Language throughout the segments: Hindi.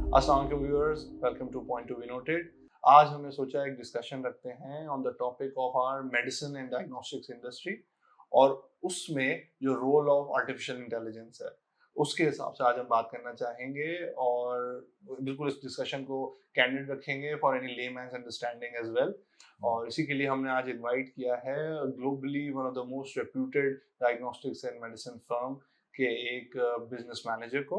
अस्सलाम वालेकुम viewers, welcome to point to be noted. आज हमने सोचा एक डिस्कशन रखते हैं on the topic of our medicine and diagnostics industry, और उसमें जो रोल ऑफ आर्टिफिशियल इंटेलिजेंस है उसके हिसाब से आज हम बात करना चाहेंगे, और बिल्कुल इस डिस्कशन को कैंडिड रखेंगे for any layman's understanding as well. और इसी के लिए हमने आज इनवाइट किया है globally one of the most reputed diagnostics and medicine firm के एक बिजनेस मैनेजर को,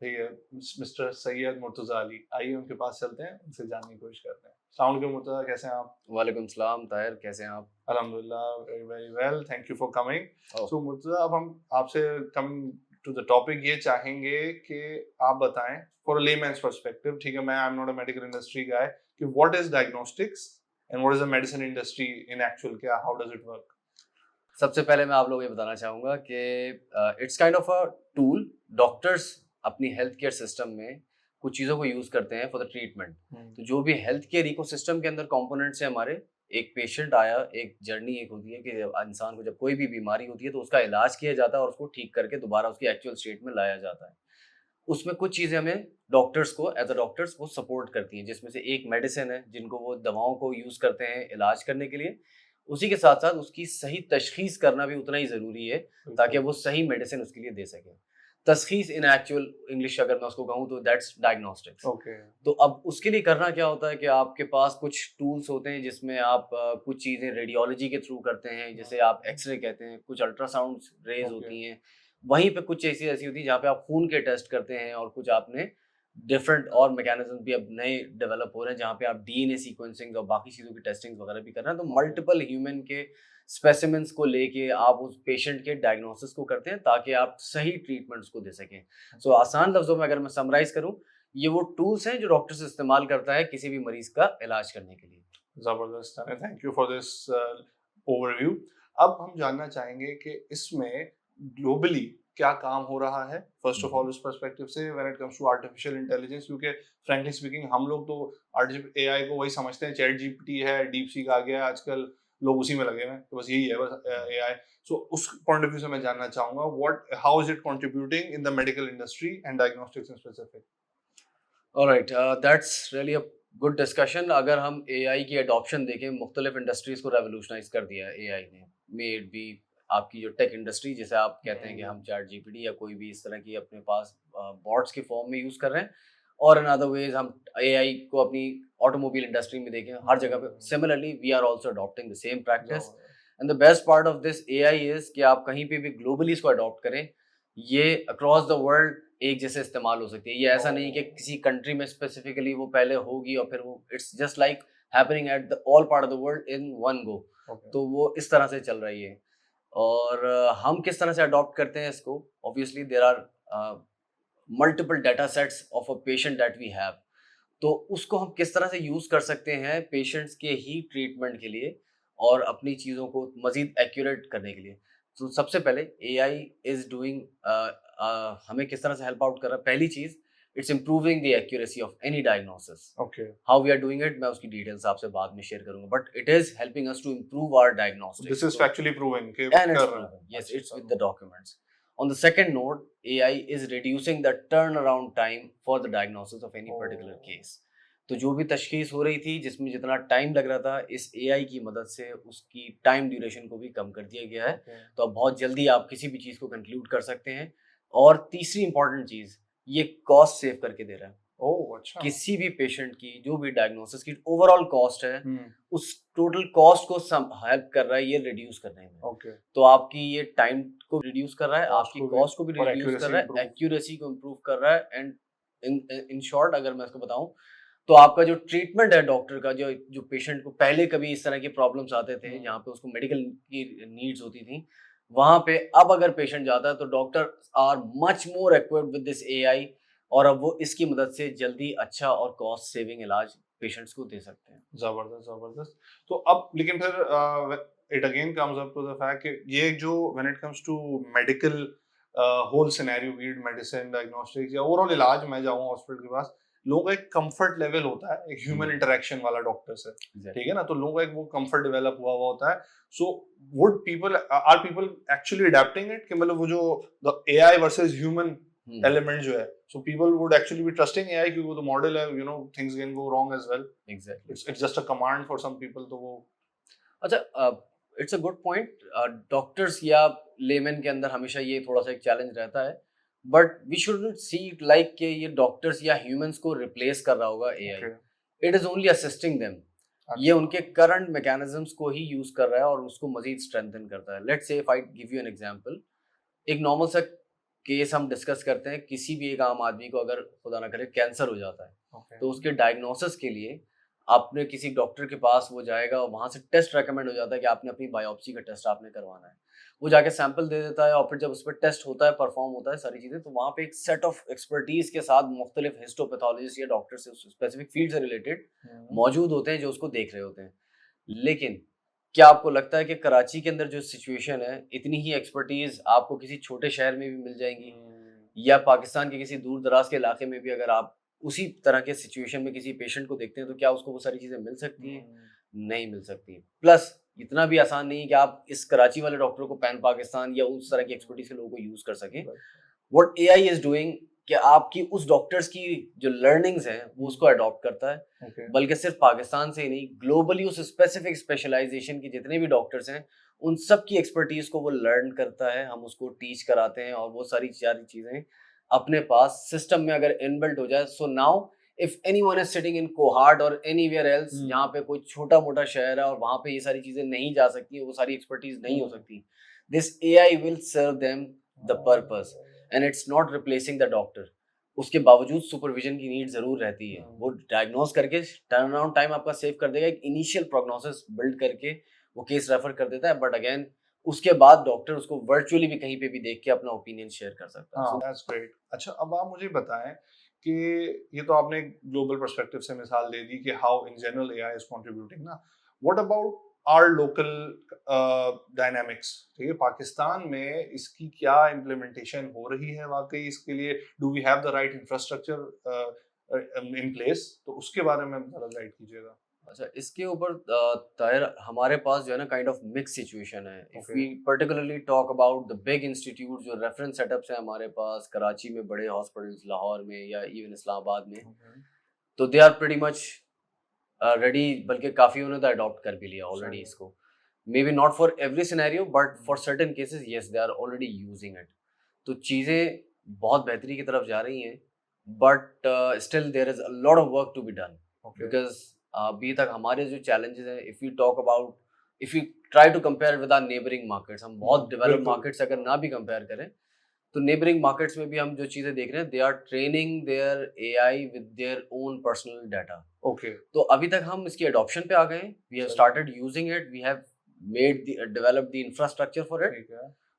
मिस्टर सैयद मुर्तजा अली। आइए उनके पास चलते हैं, उनसे जानने की कोशिश करते हैं। अस्सलाम वालेकुम मुर्तजा, कैसे हैं आप? वालेकुम सलाम ताहिर, कैसे हैं आप? अल्हम्दुलिल्लाह, very very well, thank you for coming. Oh, so Murtaza, अब हम आपसे कमिंग टू द टॉपिक ये चाहेंगे कि आप बताएं फॉर अ लेमैन्स पर्सपेक्टिव, ठीक है, मैं I am not a medical industry guy, कि what is diagnostics and what is the medicine industry in actual, क्या हाउ डज इट वर्क? सबसे पहले मैं आप लोगों को ये बताना चाहूँगा कि it's kind of a tool. Doctors अपनी हेल्थ केयर सिस्टम में कुछ चीज़ों को यूज़ करते हैं फॉर द ट्रीटमेंट। तो जो भी हेल्थ केयर इकोसिस्टम के अंदर कंपोनेंट्स हैं हमारे, एक पेशेंट आया, एक जर्नी एक होती है कि इंसान को जब कोई भी बीमारी होती है तो उसका इलाज किया जाता है और उसको ठीक करके दोबारा उसकी एक्चुअल स्टेट में लाया जाता है। उसमें कुछ चीज़ें हमें डॉक्टर्स को एज अ डॉक्टर्स वो सपोर्ट करती हैं, जिसमें से एक मेडिसिन है जिनको वो दवाओं को यूज़ करते हैं इलाज करने के लिए। उसी के साथ साथ उसकी सही तशख़ीस करना भी उतना ही ज़रूरी है ताकि वो सही मेडिसिन उसके लिए दे सकें। तशख़ीस इन एक्चुअल इंग्लिश अगर मैं उसको कहूँ तो दैट्स डायग्नोस्टिक्स। ओके। तो अब उसके लिए करना क्या होता है कि आपके पास कुछ टूल्स होते हैं जिसमें आप कुछ चीज़ें रेडियोलॉजी के थ्रू करते हैं, जिसे आप एक्स-रे कहते हैं, कुछ अल्ट्रासाउंड रेज़ ओके। होती हैं। वहीं पे कुछ ऐसी ऐसी होती है जहाँ पे आप खून के टेस्ट करते हैं, और कुछ आपने डिफरेंट और मैकेनिज्म भी अब नए डेवलप हो रहे हैं जहाँ पे आप डीएनए सीक्वेंसिंग और बाकी चीज़ों की टेस्टिंग वगैरह भी कर रहे हैं। तो मल्टीपल ह्यूमन के स्पेसिमेंस को लेके आप उस पेशेंट के डायग्नोसिस को करते हैं ताकि आप सही ट्रीटमेंट उसको दे सकें। सो आसान लफ्ज़ों में अगर मैं समराइज़ करूँ, ये वो टूल्स हैं जो डॉक्टर्स इस्तेमाल करता है किसी भी मरीज़ का इलाज करने के लिए। जबरदस्त है, thank you for this overview. अब हम जानना चाहेंगे कि इसमें ग्लोबली क्या काम हो रहा है, फर्स्ट हुँ, ऑफ हुँ। ऑल उस पर्सपेक्टिव से when it comes to artificial intelligence, क्योंकि फ्रैंकली स्पीकिंग हम लोग तो एआई को वही समझते हैं, चैट जीपीटी है, डीप सीक आ गया है, आजकल लोग उसी में लगे हुए हैं, तो बस यही है बस एआई। सो उस पॉइंट ऑफ व्यू से मैं जानना चाहूंगा what how is it contributing in the medical industry and diagnostics in specific? Alright, that's really a good discussion. अगर हम एआई की अडॉप्शन देखें, मुख्तलिफ इंडस्ट्रीज़ को रेवोल्यूशनाइज़ कर दिया है एआई ने। मे इट बी आपकी जो टेक इंडस्ट्री, जिसे आप कहते हैं कि हम चैट जीपीटी या कोई भी इस तरह की अपने पास बॉट्स के फॉर्म में यूज़ कर रहे हैं, और इन अदर वेज़ हम एआई को अपनी ऑटोमोबाइल इंडस्ट्री में देखें, हर जगह पे similarly we are also adopting the same practice. And the best part of this AI is कि आप कहीं पे भी ग्लोबली इसको अडॉप्ट करें, ये अक्रॉस द वर्ल्ड एक जैसे इस्तेमाल हो सकती है। ये ऐसा नहीं कि किसी कंट्री में स्पेसिफिकली वो पहले होगी और फिर वो it's just like happening at the all part of the world in one go. तो वो इस तरह से चल रही है। और हम किस तरह से अडॉप्ट करते हैं इसको? Obviously there are multiple data sets of a patient that we have. तो उसको हम किस तरह से यूज़ कर सकते हैं पेशेंट्स के ही ट्रीटमेंट के लिए और अपनी चीज़ों को मज़ीद एक्यूरेट करने के लिए। तो सबसे पहले एआई इज़ डूइंग हमें किस तरह से हेल्प आउट कर रहा है? पहली चीज़, it's improving the accuracy of any diagnosis. Okay. How we are doing it, मैं उसकी डिटेल्स आपसे बाद में शेयर करूँगा, but it is helping us to improve our this diagnostics. Is तो फैक्चुअली प्रूवन कि and it's कर रहा proven. है। Yes, अच्छा it's with the अच्छा। documents. On the second note, AI is reducing the turnaround time for the diagnosis of any particular oh. case. तो जो भी तशखीस हो रही थी जिसमें जितना टाइम लग रहा था, इस एआई की मदद से उसकी टाइम ड्यूरेशन को भी कम कर दिया गया है। ओके। तो अब बहुत जल्दी आप किसी भी चीज़ को कंक्लूड कर सकते हैं। और तीसरी इंपॉर्टेंट चीज़, ये कॉस्ट सेव करके दे रहा है। ओह अच्छा। किसी भी पेशेंट की जो भी डायग्नोसिस की ओवरऑल कॉस्ट है, हम्म। उस टोटल कॉस्ट को सम हेल्प कर रहा है ये रिड्यूस करने में। ओके। तो आपकी ये टाइम को रिड्यूस कर रहा है, कॉस्ट आपकी को भी कॉस्ट को भी और रिड्यूस कर एक्यूरेसी रहा है, इंप्रूव। एक्यूरेसी को इम्प्रूव कर रहा है। एंड इन शॉर्ट अगर मैं इसको बताऊँ, तो आपका जो ट्रीटमेंट है डॉक्टर का, जो जो पेशेंट को पहले कभी इस तरह के प्रॉब्लम्स आते थे, जहाँ पे उसको मेडिकल की नीड्स होती थी, वहाँ पे अब अगर पेशेंट जाता है तो doctor R much more equipped with this AI, और अब वो इसकी मदद से जल्दी अच्छा और कॉस्ट सेविंग इलाज पेशेंट्स को दे सकते हैं। जबरदस्त जबरदस्त। तो अब लेकिन फिर it again comes up to the fact कि ये जो when it comes to medical whole scenario, we'd medicine diagnostics या ओवरऑल इलाज, मैं जाऊँ हॉस्पिटल के पास, लोगों का एक कंफर्ट लेवल होता है एक ह्यूमन इंटरेक्शन वाला डॉक्टर से, ठीक है ना, तो लोगों का एक वो कंफर्ट डेवलप हुआ होता है. So would people are people actually adapting it कि मतलब वो जो the AI versus human element जो है, so people would actually be trusting AI क्योंकि वो तो मॉडल है, you know things can go wrong as well. Exactly. It's just a command for some people, तो वो अच्छा, it's a good point. Doctors या लेमैन के अंदर हमेशा ये थोड़ा सा एक चैलेंज रहता है, but we shouldn't see it like कि ये डॉक्टर्स या ह्यूमंस को रिप्लेस कर रहा होगा AI. okay. It is only assisting them. ये अच्छा. उनके करंट मैकेनिज्म्स को ही यूज कर रहा है और उसको मजीद स्ट्रेंथन करता है. Let's say if I give you an example, एक नॉर्मल सा केस हम डिस्कस करते हैं. किसी भी एक आम आदमी को अगर खुदा ना करे कैंसर हो जाता है, Okay. तो उसके डायग्नोसिस के लिए आपने किसी डॉक्टर के पास वो जाएगा और वहाँ से टेस्ट रेकमेंड हो जाता है कि आपने अपनी बायोप्सी का टेस्ट आपने करवाना है. वो जाके सैंपल दे देता है और फिर जब उस पर टेस्ट होता है, परफॉर्म होता है सारी चीज़ें, तो वहाँ पे एक सेट ऑफ एक्सपर्टीज के साथ मुख्तलिफ हिस्टोपैथोलॉजिस्ट या डॉक्टर से उस स्पेसिफिक फील्ड से रिलेटेड मौजूद होते हैं जो उसको देख रहे होते हैं. लेकिन क्या आपको लगता है कि कराची के अंदर जो सिचुएशन है, इतनी ही एक्सपर्टीज आपको किसी छोटे शहर में भी मिल जाएंगी, या पाकिस्तान के किसी दूर दराज के इलाके में भी अगर आप उसी तरह के सिचुएशन में किसी पेशेंट को देखते हैं, तो क्या उसको वो सारी चीज़ें मिल सकती हैं? नहीं मिल सकती. प्लस इतना भी आसान नहीं है कि आप इस कराची वाले डॉक्टर को पैन पाकिस्तान या उस तरह की एक्सपर्टीज के लोगों को यूज कर सकें. व्हाट एआई इज डूइंग कि आपकी उस डॉक्टर्स की जो लर्निंग्स हैं वो उसको अडॉप्ट करता है. Okay. बल्कि सिर्फ पाकिस्तान से ही नहीं, ग्लोबली उस स्पेसिफिक स्पेशलाइजेशन के जितने भी डॉक्टर्स हैं उन सब की एक्सपर्टीज को वो लर्न करता है. हम उसको टीच कराते हैं और वो सारी चीज़ें अपने पास सिस्टम में अगर इनबिल्ट हो जाए, so now if anyone is sitting in cohort और एनीवेयर एल्स, जहाँ पे कोई छोटा मोटा शहर है और वहाँ पे ये सारी चीज़ें नहीं जा सकती, वो सारी एक्सपर्टीज नहीं हो सकती, this AI will serve them the purpose and it's not replacing the doctor. उसके बावजूद सुपरविजन की नीड जरूर रहती है. वो डायग्नोस करके टर्न अराउंड टाइम आपका सेव कर देगा, एक इनिशियल प्रोग्नोसिस बिल्ड करके वो केस रेफर कर देता है. बट अगेन उसके बाद डॉक्टर उसको वर्चुअली भी कहीं पे भी देख के अपना ओपिनियन शेयर कर सकता है. हाँ, दैट्स ग्रेट. अच्छा, अब आप मुझे बताएं कि ये तो आपने ग्लोबल पर्सपेक्टिव से मिसाल दे दी कि how in general AI is contributing ना. What about our local dynamics, ठीक है, पाकिस्तान में इसकी क्या इम्प्लीमेंटेशन हो रही है वाकई, इसके लिए do we have the right infrastructure in place, तो उसके बारे में जरा गाइड कीजिएगा. अच्छा, इसके ऊपर ताहिर हमारे पास जो है ना काइंड ऑफ मिक्स सिचुएशन है. If we particularly talk about the big institute जो रेफरेंस सेटअप्स हैं हमारे पास कराची में, बड़े हॉस्पिटल्स लाहौर में या इवन इस्लामाबाद में, तो they are pretty much ready. बल्कि काफ़ी उन्होंने तो अडॉप्ट कर भी लिया ऑलरेडी इसको. Maybe not for every scenario but for certain cases yes they are already using it. तो चीज़ें बहुत बेहतरी की तरफ जा रही हैं, but still there is a lot of work to be done. Because अभी तक हमारे जो चैलेंजेस हैं, if you talk about, if you try to compare with our neighbouring markets, हम बहुत डेवलप्ड मार्केट्स अगर ना भी कंपेयर करें, तो नेबरिंग मार्केट्स में भी हम जो चीज़ें देख रहे हैं, they are training their AI with their own personal data. Okay. तो अभी तक हम इसकी अडॉप्शन पे आ गए हैं. We have started using it, we have made develop the infrastructure for it.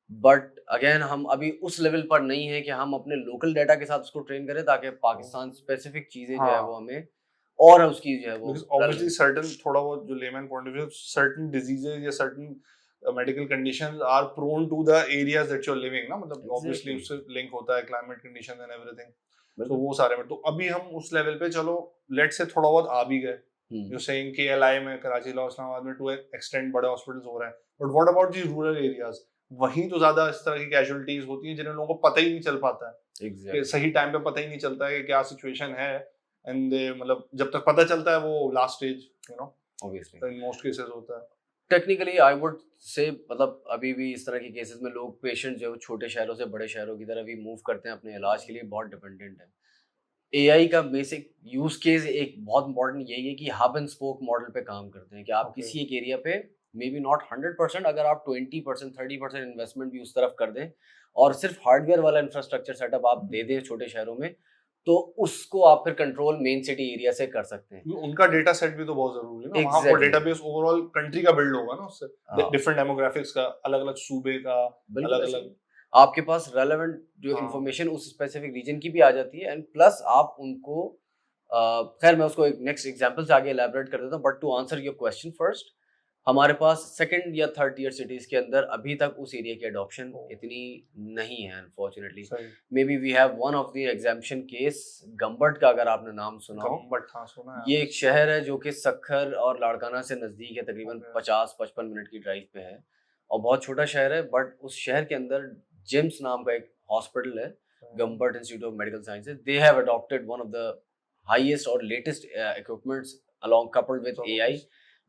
But again हम अभी उस लेवल पर नहीं है कि हम अपने लोकल डाटा के साथ उसको ट्रेन करें ताकि पाकिस्तान स्पेसिफिक चीज़ें जो है वो हमें और उसकी जो है वो ऑब्वियसली सर्टेन थोड़ा बहुत जो layman point of view, certain diseases या certain medical conditions are prone to the areas that you are living ना, मतलब ऑब्वियसली उससे लिंक होता है क्लाइमेट कंडीशन एंड एवरीथिंग. तो वो सारे में तो अभी हम उस लेवल पे चलो लेट से थोड़ा बहुत आ भी गए. जो सेइंग केएलआई में, कराची, लाहौर, इस्लामाबाद में टू एक्सटेंड बड़े हॉस्पिटल्स हो रहे हैं, but what about the rural areas? वहीं तो ज्यादा इस तरह की कैजुअलिटीज होती हैं जिन्हें लोगों को पता ही नहीं चल पाता है. कि सही टाइम पे पता ही नहीं चलता है कि क्या सिचुएशन है, एंड मतलब जब तक पता चलता है वो last stage, you know, obviously in most cases होता है. टेक्निकली आई वुड से मतलब अभी भी इस तरह के केसेस में लोग पेशेंट जो छोटे शहरों से बड़े शहरों की तरफ भी मूव करते हैं अपने इलाज के लिए, बहुत डिपेंडेंट है. एआई का बेसिक यूज केस एक बहुत इंपॉर्टेंट यही है कि हब एंड स्पोक मॉडल पे काम करते हैं कि आप किसी एक एरिया पे मे बी नॉट 100%, अगर आप 20% 30% इन्वेस्टमेंट भी उस तरफ कर दें और सिर्फ हार्डवेयर वाला इंफ्रास्ट्रक्चर सेटअप आप दे दें छोटे शहरों में, तो उसको आप फिर कंट्रोल मेन सिटी एरिया से कर सकते हैं. उनका डेटा सेट भी तो बहुत जरूरी है ना. वहाँ वो डेटाबेस ओवरऑल कंट्री का बिल्ड होगा ना, उससे डिफरेंट डेमोग्राफिक्स का, अलग अलग सूबे का, अलग अलग आपके पास रेलेवेंट जो इंफॉर्मेशन उस स्पेसिफिक रीजन की भी आ जाती है. एंड प्लस आप उनको खैर मैं उसको एक नेक्स्ट एग्जांपल से आगे एलैबोरेट कर देता हूँ, but to answer your question first, हमारे पास सेकंड या थर्ड ईयर सिटीज के अंदर अभी तक उस एरिया की अडॉप्शन इतनी नहीं है अनफॉर्चुनेटली। सही। Maybe we have one of the exemption case गंबट का, अगर आपने नाम सुना हो। गंबट, हाँ सुना है। ये एक शहर है जो कि सक्खर और लाड़काना से नज़दीक है, तकरीबन Okay. 50-55 मिनट की ड्राइव पे है और बहुत छोटा शहर है। बट उस शहर के अंदर जिम्स नाम का एक हॉस्पिटल है, Gambat institute of medical sciences. They have adopted one of the highest और latest equipments along coupled with AI,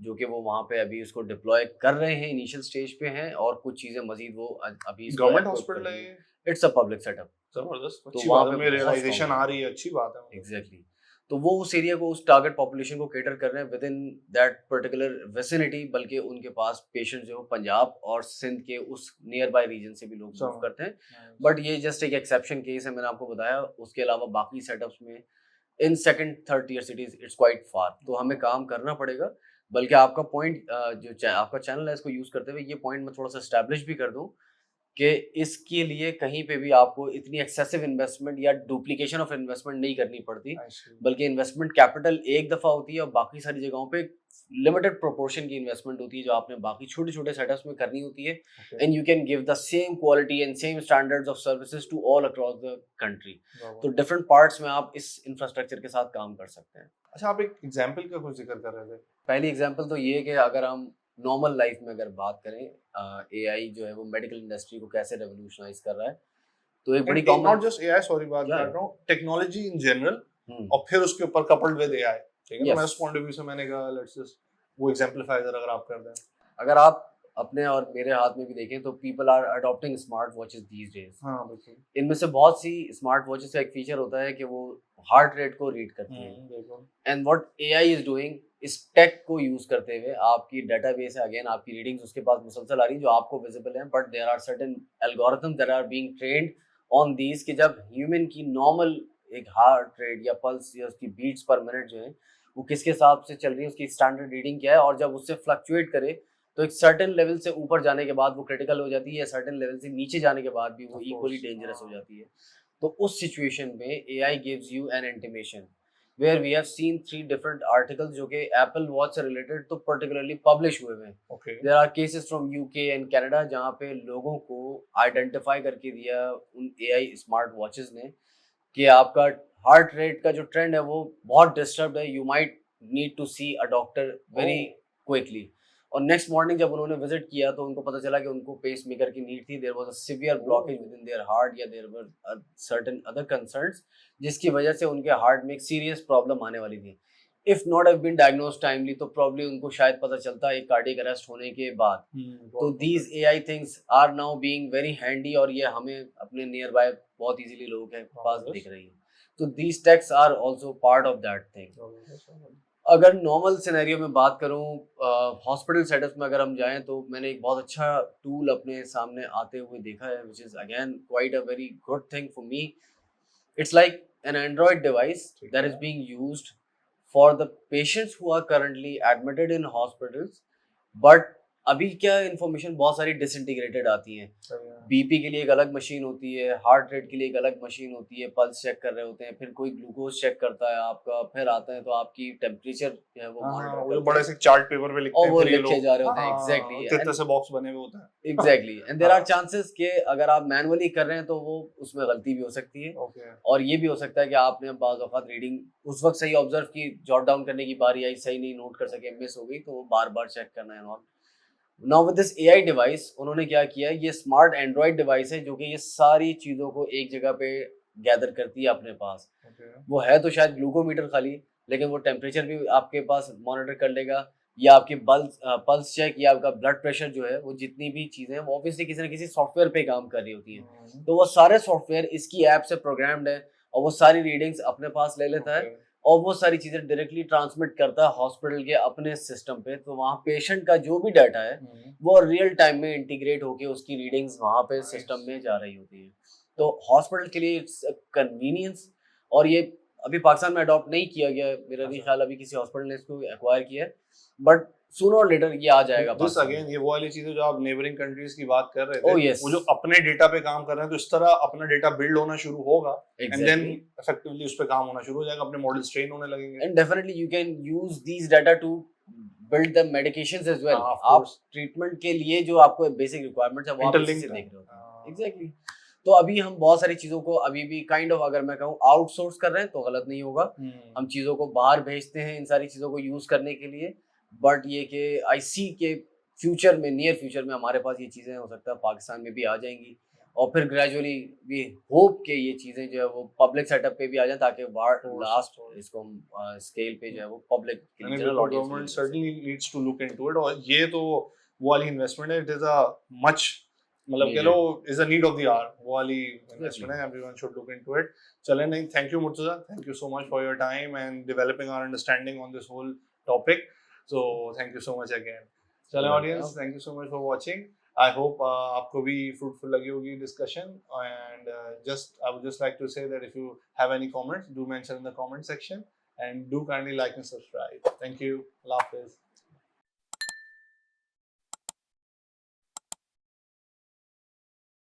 जो कि वो वहाँ पे अभी उसको डिप्लॉय कर रहे हैं, इनिशियल स्टेज पे हैं और कुछ चीज़ें मज़ीद वो अभी इसको गवर्नमेंट equip कर हॉस्पिटल रही है हैं। ये? It's a public setup. जबरदस्त, तो अच्छी वहाँ बात है, पे मुझे बहुत रियलाइजेशन strong आ है। रही है, अच्छी बात है मुझे। एग्जैक्टली। तो वो उस एरिया को, उस टारगेट पॉपुलेशन को केटर कर रहे हैं with in that particular vicinity. बल्कि उनके पास पेशेंट जो पंजाब और सिंध के उस नियर बाय रीजन से भी लोग मूव समझ। करते हैं। बट ये जस्ट एक एक्सेप्शन केस है, मैंने आपको बताया। उसके अलावा बाकी सेटअप्स में in second third year cities it's quite far. तो हमें काम करना पड़ेगा। बल्कि आपका पॉइंट, आपका चैनल है, इसको यूज करते हुए ये पॉइंट मैं थोड़ा सा एस्टैब्लिश भी कर दूं कि इसके लिए कहीं पे भी आपको इतनी एक्सेसिव इन्वेस्टमेंट या डुप्लीकेशन ऑफ इन्वेस्टमेंट नहीं करनी पड़ती। I see. बल्कि इन्वेस्टमेंट कैपिटल एक दफ़ा होती है और बाकी सारी जगहों पे लिमिटेड प्रोपोर्शन की इन्वेस्टमेंट होती है जो आपने बाकी छोटे छोटे सेटअप्स में करनी होती है। Okay. And you can give the same quality and same standards of services to all across the country. तो डिफरेंट पार्ट्स में आप इस इंफ्रास्ट्रक्चर के साथ काम कर सकते हैं। अच्छा, आप एक एग्जांपल का कुछ जिक्र कर रहे थे। पहली एग्जांपल तो ये है कि अगर हम नॉर्मल लाइफ में अगर बात करें, एआई जो है वो मेडिकल इंडस्ट्री को कैसे रेवोल्यूशनाइज कर रहा है, तो एक बड़ी common, not just AI, sorry बात Yeah. काट रहा हूँ, टेक्नोलॉजी इन जनरल हम्म, और फिर उसके ऊपर कपल्ड विद एआई, ठीक है ना? Yes. मैं उस पॉइंट ऑफ व्यू से मैंने कहा लेट्स जस्ट वो एग्जांपलीफाई अगर आप कर दें। अगर आप अपने और मेरे हाथ में भी देखें तो people are adopting smart watches these days. हाँ बिल्कुल। इनमें से बहुत सी स्मार्ट वॉचेस का एक फीचर होता है कि वो हार्ट रेट को रीड करती हैं। बिल्कुल। And what AI is doing, इस टेक को यूज करते हुए आपकी डेटाबेस है, अगेन आपकी रीडिंग्स उसके पास मुसलसल आ रही जो आपको विजिबल है, but there are certain algorithm that are being trained on these कि जब ह्यूमन की नॉर्मल एक हार्ट रेट या पल्स या उसकी बीट्स पर मिनट जो है वो किसके हिसाब से चल रही है, उसकी स्टैंडर्ड रीडिंग क्या है, और जब उससे फ्लक्चुएट करे तो एक सर्टेन लेवल से ऊपर जाने के बाद वो क्रिटिकल हो जाती है, या सर्टेन लेवल से नीचे जाने के बाद भी वो इक्वली डेंजरस हो जाती है। तो उस सिचुएशन में AI gives you an intimation where we have seen 3 different articles जो कि Apple Watch से related तो particularly publish हुए हैं। Okay. There are cases from UK and Canada जहाँ पे लोगों को identify करके दिया उन AI स्मार्ट वॉचेस ने कि आपका हार्ट रेट का जो ट्रेंड है वो बहुत डिस्टर्ब है, you might need to see a doctor very quickly. और नेक्स्ट मॉर्निंग जब उन्होंने विजिट किया तो उनको पता चला कि उनको पेस मेकर की नीड थी, there was a severe blockage within their heart या there were certain other concerns जिसकी वजह से उनके हार्ट में एक सीरियस प्रॉब्लम आने वाली थी। If not have been diagnosed timely तो प्रॉब्ली उनको शायद पता चलता एक कार्डियक अरेस्ट होने के बाद। तो these AI things are now being very handy और ये हमें अपने नियर बाय बहुत इजीली लोगों के पास दिख रही है। तो these techs are also part of that thing. अगर नॉर्मल सिनेरियो में बात करूं, हॉस्पिटल सेटअप में अगर हम जाएं तो मैंने एक बहुत अच्छा टूल अपने सामने आते हुए देखा है which is again quite a very good thing for me. It's like an Android device that is being used for the patients who are currently admitted in hospitals, but अभी क्या इन्फॉर्मेशन बहुत सारी डिसइंटीग्रेटेड आती हैं। बीपी के लिए एक अलग मशीन होती है, हार्ट रेट के लिए एक अलग मशीन होती है, पल्स चेक कर रहे होते हैं, फिर कोई ग्लूकोज चेक करता है आपका, फिर आता है तो आपकी टेम्परेचर जो है वो मॉनिटर वो बड़े से चार्ट पेपर पे लिखते और हैं, वो फिर ये लिखे लोग जा रहे होते हैं। एग्जैक्टली, इतने से बॉक्स बने हुए होते हैं। Exactly, and there are chances कि अगर आप मैनुअली कर रहे हैं तो वो उसमें गलती भी हो सकती है। और ये भी हो सकता है कि आपने बाज़ औक़ात रीडिंग उस वक्त सही ऑब्जर्व की, जॉट डाउन करने की बारी आई, सही नहीं नोट कर सके, मिस हो गई, तो वो बार बार चेक करना है। और now with this AI device उन्होंने क्या किया, ये स्मार्ट एंड्रॉइड डिवाइस है जो कि ये सारी चीज़ों को एक जगह पे गैदर करती है अपने पास। वो है तो शायद ग्लूकोमीटर खाली, लेकिन वो टेम्परेचर भी आपके पास मॉनिटर कर लेगा, या आपके पल्स चेक, या आपका ब्लड प्रेशर जो है, वो जितनी भी चीज़ें हैं वो ऑब्वियसली किसी न किसी सॉफ्टवेयर पे काम कर रही होती हैं। तो वो सारे सॉफ्टवेयर इसकी ऐप से प्रोग्राम्ड है और वो सारी रीडिंग्स अपने पास ले लेता है और वो सारी चीज़ें डायरेक्टली ट्रांसमिट करता है हॉस्पिटल के अपने सिस्टम पे। तो वहाँ पेशेंट का जो भी डाटा है वो रियल टाइम में इंटीग्रेट होके उसकी रीडिंग्स वहाँ पे सिस्टम में जा रही होती है। तो हॉस्पिटल के लिए इट्स कन्वीनियंस, और ये अभी पाकिस्तान में अडॉप्ट नहीं किया गया है, मेरा नहीं ख्याल अभी किसी हॉस्पिटल ने इसको एक्वायर किया है, बट सूनर और लेटर ये आ जाएगा। दिस अगेन ये वो वाली चीजें जो आप नेबरिंग कंट्रीज की बात कर रहे थे, Oh, yes. वो जो अपने डेटा पे काम कर रहे हैं, तो इस तरह अपना डेटा बिल्ड होना शुरू होगा एंड देन इफेक्टिवली उस पे काम होना शुरू हो जाएगा, अपने मॉडल्स ट्रेन होने लगेंगे। And definitely you can use these data to build the medications as well. of आप course. ट्रीटमेंट के लिए जो आपको बेसिक रिक्वायरमेंट्स है वो आप इसी से Interlinked देख है. रहे होते हैं. एग्जैक्टली. तो अभी हम बहुत सारी चीजों को अभी भी काइंड ऑफ अगर मैं कहूँ आउटसोर्स कर रहे हैं तो गलत नहीं होगा. हम चीजों को बाहर भेजते हैं इन सारी चीजों को यूज करने के लिए, बट ये कि आई सी के फ्यूचर में, नियर फ्यूचर में हमारे पास ये चीजें हो सकता है पाकिस्तान में भी आ जाएंगी, और फिर ग्रेजुअली वी होप के ये चीजें जो है वो पब्लिक सेटअप पे भी आ जाए, ताकि लास्ट इसको हम स्केल पे जो है वो पब्लिक के लिए general audience government certainly needs to look into it. और ये तो वो वाली इन्वेस्टमेंट है, इट इज अ मच, मतलब कह लो is a need of the hour, वो वाली इन्वेस्टमेंट है. Everyone should look into it. चलें, नहीं, thank you Murtaza, thank you so much for your time and developing our understanding on this whole topic. So thank you so much again. चलें audience, thank you so much for watching. I hope आपको भी fruitful लगी होगी discussion, and I would just like to say that if you have any comments, do mention in the comment section, and do kindly like and subscribe. Thank you. Allah Hafiz.